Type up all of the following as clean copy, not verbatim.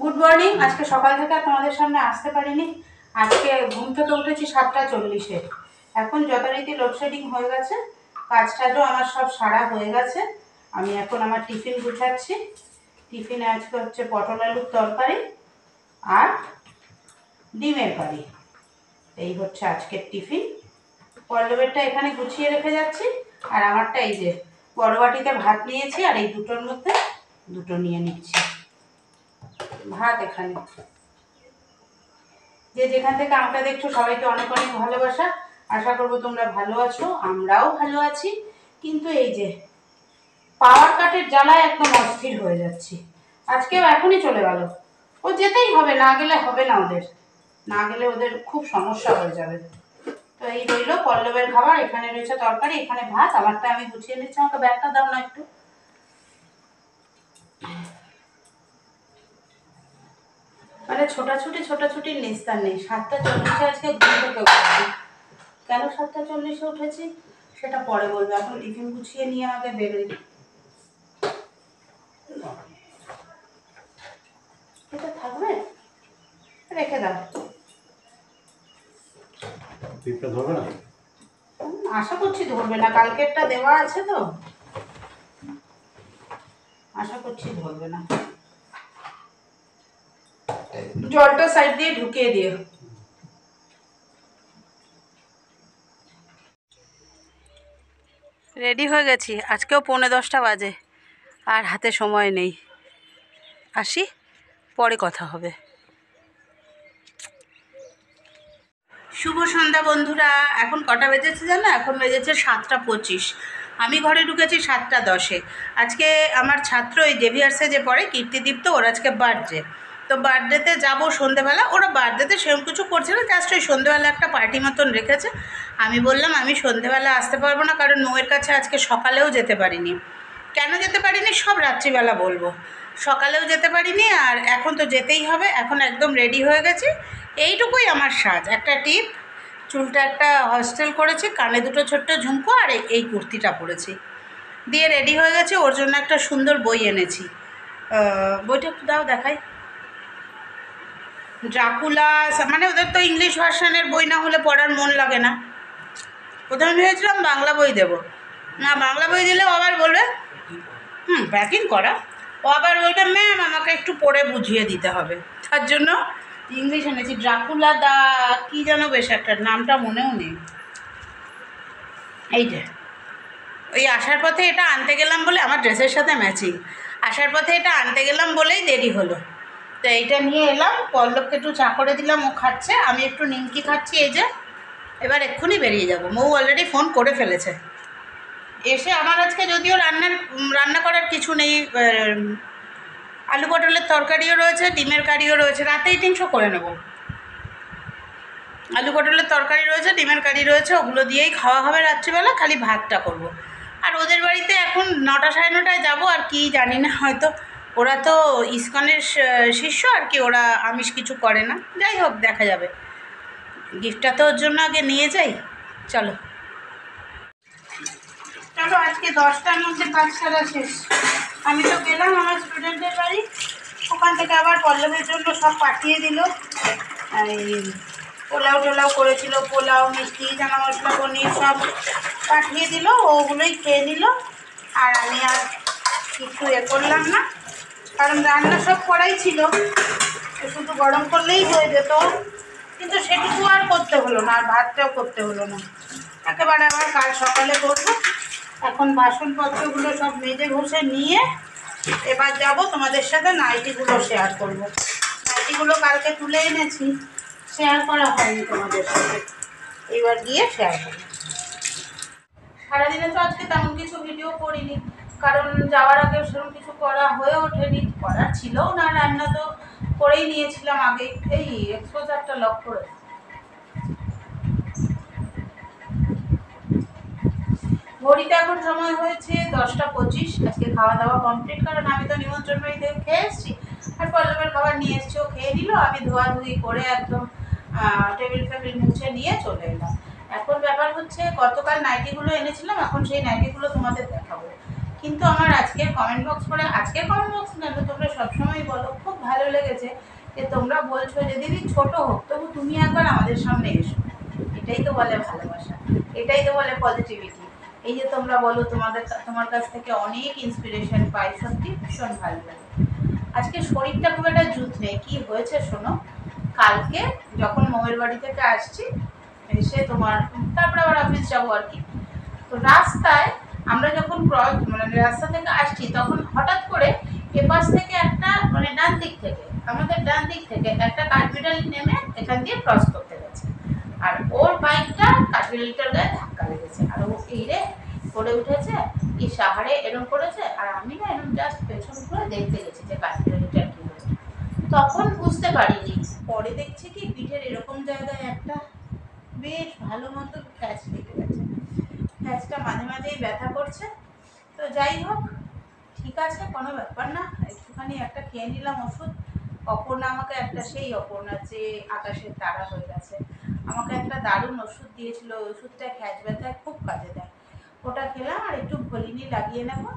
Good morning. আজকে সকাল থেকে তোমাদের সামনে আসতে পারিনি। আজকে ঘুম থেকে উঠেছি 7টা 40-এ। এখন যথারীতি লোডশেডিং হয়ে গেছে, কাজ টাজও আমার সব সারা হয়ে গেছে। আমি এখন আমার টিফিন গুছাচ্ছি। টিফিনে আজকে হচ্ছে পটল আলুর তরকারি আর ডিমের কারি। এই হচ্ছে আজকের টিফিন। পল্লবেরটা এখানে গুছিয়ে রেখে যাচ্ছি, আর আমারটা এই যে বড় বাটিতে ভাত নিয়েছি, আর এই দুটোর মধ্যে দুটো নিয়ে নিচ্ছি ভাত। এখানে যে যেখান থেকে আমাকে দেখছো সবাইকে অনেক অনেক ভালোবাসা। আশা করবো তোমরা ভালো আছো, আমরাও ভালো আছি। কিন্তু এই যে পাওয়ার কাটের জ্বালায় একদম অস্থির হয়ে যাচ্ছি। আজকেও এখনই চলে গেল। ও যেতেই হবে, না গেলে হবে না, না গেলে ওদের খুব সমস্যা হয়ে যাবে। তো এই রইলো পল্লবের খাবার। এখানে রয়েছে তরকারি, এখানে ভাত। আমারটা আমি গুছিয়ে নিচ্ছি। আমাকে ব্যাগটা দাও না একটু। মানে ছোটাছুটির নিস্তার নেই। 7টা 40-এ আজকে ঘুম থেকে উঠেছি। কেন 7টা 40-এ উঠেছি সেটা পরে বলবো। এখন টিফিন গুছিয়ে নিয়ে আগে বেরোই। এটা থাকবে, রেখে দাও। ধরবে না, আশা করছি ধরবে না, কালকেরটা দেওয়া আছে তো, আশা করছি ধরবে না। জলটা সাইড দিয়ে ঢুকিয়ে দিও। রেডি হয়ে গেছি। আজকেও 9:45 বাজে, আর হাতে সময় নেই। আসি, পরে কথা হবে। শুভ সন্ধ্যা বন্ধুরা। এখন কটা বেজেছে জানো? এখন বেজেছে 7টা 25। আমি ঘরে ঢুকেছি 7টা 10-এ। আজকে আমার ছাত্র ওই জেভিয়ার্সে যে পড়ে, কীর্তিদীপ্ত, ওর আজকে বার্থডে। তো বার্থডেতে যাবো সন্ধেবেলা। ওরা বার্থডেতে সেরকম কিছু করছে না, জাস্ট ওই সন্ধেবেলা একটা পার্টি মতন রেখেছে। আমি বললাম আমি সন্ধেবেলা আসতে পারবো না, কারণ নৌয়ের কাছে আজকে সকালেও যেতে পারিনি। কেন যেতে পারিনি সব রাত্রিবেলা বলবো। সকালেও যেতে পারিনি, আর এখন তো যেতেই হবে। এখন একদম রেডি হয়ে গেছি। এইটুকুই আমার সাজ। একটা টিপ, চুলটা একটা হস্টেল করেছি, কানে দুটো ছোট্ট ঝুমকো, আর এই কুর্তিটা পরেছি, দিয়ে রেডি হয়ে গেছে। ওর জন্য একটা সুন্দর বই এনেছি। বইটা একটু দাও, দেখাই। ড্রাকুলা, মানে ওদের তো ইংলিশ ভার্সানের বই না হলে পড়ার মন লাগে না। প্রথমে ভেবেছিলাম বাংলা বই দেবো, না বাংলা বই দিলেও আবার বলবে প্যাকিং করা। ও আবার বলবে ম্যাম আমাকে একটু পড়ে বুঝিয়ে দিতে হবে। তার জন্য ইংলিশ এনেছি। ড্রাকুলা দা কি যেন বেশ একটা নামটা মনেও নেই। এই যে ওই আসার পথে এটা আনতে গেলাম বলে, আমার ড্রেসের সাথে ম্যাচিং, আসার পথে এটা আনতে গেলাম বলেই দেরি হলো। তো এইটা নিয়ে এলাম। পল্লবকে একটু চা করে দিলাম, ও খাচ্ছে। আমি একটু নিমকি খাচ্ছি। এই যে এবার এক্ষুনি বেরিয়ে যাব। মৌ অলরেডি ফোন করে ফেলেছে। এসে আমার আজকে যদিও রান্না করার কিছু নেই, আলু পটলের তরকারিও রয়েছে, ডিমের কারিও রয়েছে। রাতেই 300 করে নেব। আলু পটলের তরকারি রয়েছে, ডিমের কারি রয়েছে, ওগুলো দিয়েই খাওয়া হবে রাত্রিবেলা। খালি ভাতটা করব। আর ওদের বাড়িতে এখন 9টা 9:30টায় যাবো, আর কি জানি না, হয়তো ওরা তো ইসকনের শিষ্য আর কি, ওরা আমিষ কিছু করে না। যাই হোক, দেখা যাবে। গিফটটা তো ওর জন্য আগে নিয়ে যাই। চলো চলো, আজকে 10টার মধ্যে কাজ সারা শেষ। আমি তো গেলাম আমার স্টুডেন্টের বাড়ি, ওখান থেকে আবার পল্লবের জন্য সব পাঠিয়ে দিল। এই পোলাও টোলাও করেছিল, পোলাও, মিষ্টি, চানা মশলা, পনির সব পাঠিয়ে দিল। ওগুলোই খেয়ে নিল। আর আমি আর কিছু করলাম না, কারণ রান্না সব করাই ছিল, শুধু গরম করলেই হয়ে যেত। কিন্তু সেটুকু আর করতে হলো না, আর ভাতটাও করতে হলো না। একেবারে আবার কাল সকালে করবো। এখন বাসনপত্রগুলো সব মেজে ঘষে নিয়ে এবার যাব তোমাদের সাথে নাইটিগুলো শেয়ার করব। নাইটিগুলো কালকে তুলে এনেছি, শেয়ার করা হয়নি তোমাদের সাথে, এবার গিয়ে শেয়ার করব। সারাদিনে তো আজকে তেমন কিছু ভিডিও করিনি, কারণ যাওয়ার আগে সেরকম কিছু করা হয়ে ওঠেনি। করার ছিলও না, রান্না তো করেই নিয়েছিলাম আগে। এই এক্সপোজারটা লক করে, ঘড়িতে এখন সময় হয়েছে 10টা 25। আজকে খাওয়া দাওয়া কমপ্লিট, কারণ আমি তো নিমন্ত্রণ বাড়িতে খেয়ে এসেছি, আর পল্লবের খাবার নিয়ে এসছি, ও খেয়ে নিল। আমি ধোয়াধুয়ি করে একদম টেবিল ফেবিল মুছে নিয়ে চলে এলাম। এখন ব্যাপার হচ্ছে, গতকাল নাইটিগুলো এনেছিলাম, এখন সেই নাইটিগুলো তোমাদের দেখাবো। কিন্তু আমার আজকের কমেন্ট বক্স পড়ে, আজকের কমেন্ট বক্স না, তোমরা সবসময় বলো খুব ভালো ভালো লেগেছে যে তোমরা বলছো যে দিদি ছোট হোক তবু তুমি একবার আমাদের সামনে এসো। এটাই তো বলে ভালোবাসা, এটাই তো বলে পজিটিভিটি। এই যে তোমরা বলো তোমার কাছ থেকে অনেক ইন্সপিরেশন পাই, সত্যি ভীষণ ভালো লাগে। আজকে শরীরটা খুব একটা জুত নেই, কি হয়েছে শোনো। কালকে যখন মমের বাড়ি থেকে আসছি, এসে তোমার তারপরে আবার অফিস যাবো আর কি, তো রাস্তায় আমরা যখন মানে রাস্তা থেকে আসছি তখন হঠাৎ করে এপাশ থেকে একটা মানে ডান দিক থেকে আমাদের ডান দিক থেকে একটা কাঠবিড়ালি নেমে এখান দিয়ে ক্রস করতে গেছে, আর ওর বাইকটা কাঠবিড়ালিটার গায়ে ধাক্কা লেগেছে, আর ও এই রে করে উঠেছে, কি সাহারে এরম করেছে, আর আমি না এরম জাস্ট পেছন করে দেখতে গেছি যে কাঠবিড়ালিটার কি হয়েছে। তখন বুঝতে পারিনি, পরে দেখছি কি পিঠের এরকম জায়গায় একটা বেশ ভালো মতো ক্যাচ লেগে গেছে, ক্যাচটা মাঝে মাঝেই ব্যথা করছে। তো যাই হোক, ঠিক আছে, কোনো ব্যাপার না, একটুখানি একটা খেয়ে নিলাম ওষুধ। অপর্ণা আমাকে একটা, সেই অপর্ণা যে আকাশের তারা হয়ে গেছে, আমাকে একটা দারুণ ওষুধ দিয়েছিল, ওষুধটা খ্যাচ ব্যথায় খুব কাজে দেয়। ওটা খেলাম আর একটু ভলিনি লাগিয়ে নেবো,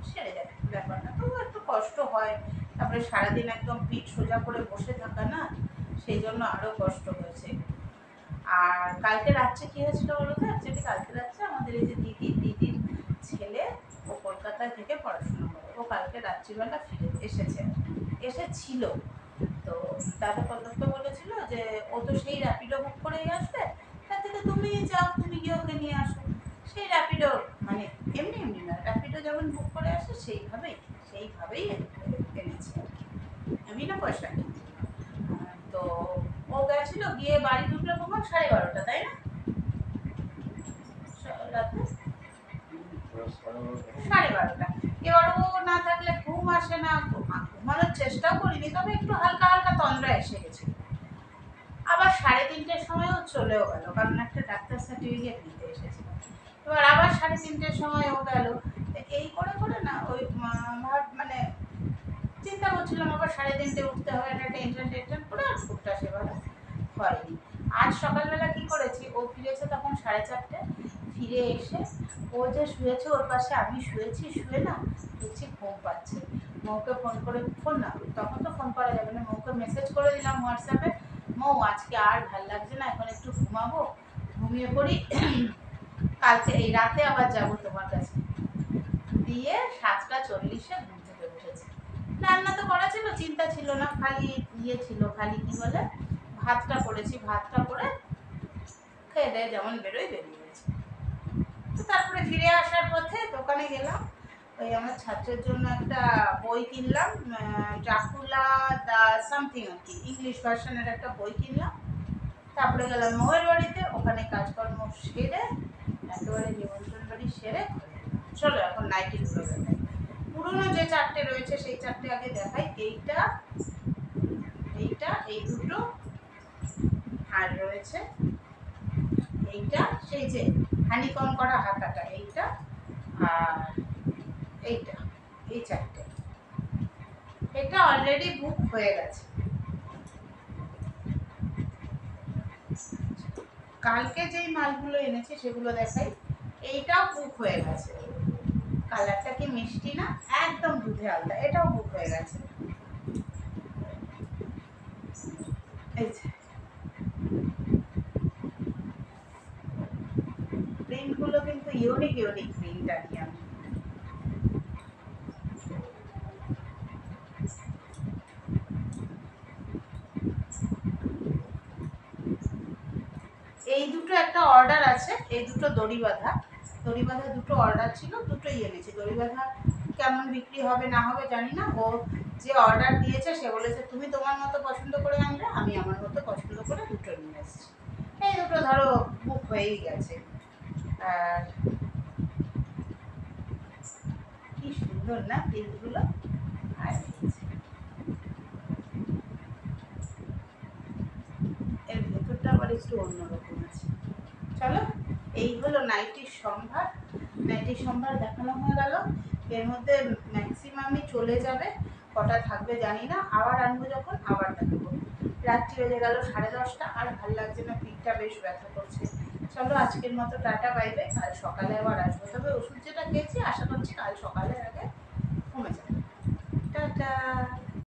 সেরে যাবে ব্যাপার না, তবু একটু কষ্ট হয়। তারপরে সারাদিন একদম পিঠ সোজা করে বসে থাকা না, সেই জন্য আরও কষ্ট হয়েছে। আর কালকে রাত্রে কি হয়েছিল বলো তো, অ্যাকচুয়ালি কালকে রাত্রে আমাদের এই যে দিদির ছেলে, ও কলকাতা থেকে পড়াশোনা করে, ও কালকে রাত্রিবেলা ফিরে এসেছিল। তো দাদা কলকাতা বলেছিল যে ও তো সেই র্যাপিডো বুক করেই আসবে, তার থেকে তুমি যাও, তুমি গিয়ে ওকে নিয়ে আসো। সেই র্যাপিডো মানে এমনি এমনি না, র্যাপিডো যেমন বুক করে আসে সেইভাবেই এনেছি আর কি, আমি না পয়সা নিই। তো ও গেছিল, গিয়ে বাড়ি ঢুকলো কখন, 12:30, তাই না? রাতে 12:30। এবার ও না থাকলে ঘুম আসে না, ঘুমানোর চেষ্টাও করিনি, তবে একটু হালকা হালকা তন্দ্রা এসে গেছিল। আবার 3:30-র সময়ও চলেও গেল, কারণ একটা ডাক্তার সার্টিফিকেট নিতে এসেছিল। এবার আবার 3:30-র সময় ও গেল। এই করে করে না ওই মানে চিন্তা করছিলাম আবার 3:30 উঠতে হবে, একটা টেনশন করে আর ঘুরটা সেভাবে হয়নি। আজ সকালবেলা কি করেছি, ও ফিরেছে তখন 4:30, ফিরে এসে ও যে শুয়েছে ওর পাশে আমি শুয়েছি, শুয়ে না দেখছি ঘুম পাচ্ছে। মৌকে ফোন না, তখন তো ফোন করা যাবে না, মৌকে মেসেজ করে দিলাম হোয়াটসঅ্যাপে, মৌ আজকে আর ভাল লাগছে না, এখন একটু ঘুমাবো, ঘুমিয়ে পড়ি, কালকে এই রাতে আবার যাবো তোমার কাছে। দিয়ে 7:40 ঘুম থেকে উঠেছে। রান্না তো করা ছিল, চিন্তা ছিল না, খালি ছিল, খালি কি বলে ভাতটা করেছি, ভাতটা করে খেয়ে দেয় যেমন বেরিয়ে গেছে। তো তারপরে ফিরে আসার পথে দোকানে গেলাম, ওই আমার ছাত্রের জন্য একটা বই কিনলাম, ড্রাকুলা দা সামথিং আর কি, ইংলিশ ভার্সনের একটা বই কিনলাম। তারপরে গেলাম মৌয়ের বাড়িতে, ওখানে কাজকর্ম সেরে একেবারে নিমন্ত্রণ বাড়ি সেরে চলো এখন নাইটিগুলো দেখাই। পুরোনো যে 4টে রয়েছে সেই 4টে আগে দেখাই। এইটা এই দুটো, আর রয়েছে এইটা সেই যে হানিকম করা হাতাটা, এইটা আর এইটা, এই 4টে। এটা অলরেডি বুক হয়ে গেছে। কালকে যেই মালগুলো এনেছি সেগুলো দেখাই। এইটাও বুক হয়ে গেছে, কালারটা কি মিষ্টি না, একদম দুধে আলতা, এটাও বুক হয়ে গেছে। এই যে প্রিন্টগুলো কিন্তু ইউনিক প্রিন্ট আর কি। আমি এই দুটো একটা অর্ডার আছে, এই দুটো দড়ি বাঁধা দুটো অর্ডার ছিল, দুটোই এনেছি। দড়ি বাঁধা কেমন বিক্রি হবে না হবে জানি না, ও যে অর্ডার দিয়েছে সে বলেছে তুমি তোমার মতো পছন্দ করে আনবে, আমি আমার মতো পছন্দ করে দুটো নিয়ে এসেছি। এই দুটো ধরো বুক হয়েই গেছে। আর কি সুন্দর না প্রিন্টগুলো, আর এর ভেতরটা আবার একটু অন্যরকম আছে। চলো, এই হলো নাইটির সম্ভার দেখানো হয়ে গেল। এর মধ্যে ম্যাক্সিমামই চলে যাবে, কটা থাকবে জানি না, আবার আনবো যখন আবার দেখাবো। রাত্রি বেজে গেল 10:30, আর ভাল লাগছে না, পিঠটা বেশ ব্যথা করছে। চলো আজকের মতো টাটা, বাই বাই, কাল সকালে আবার আসবো, তবে ওষুধ যেটা খেয়েছি আশা করছি কাল সকালের আগে কমে যাবে। টাটা।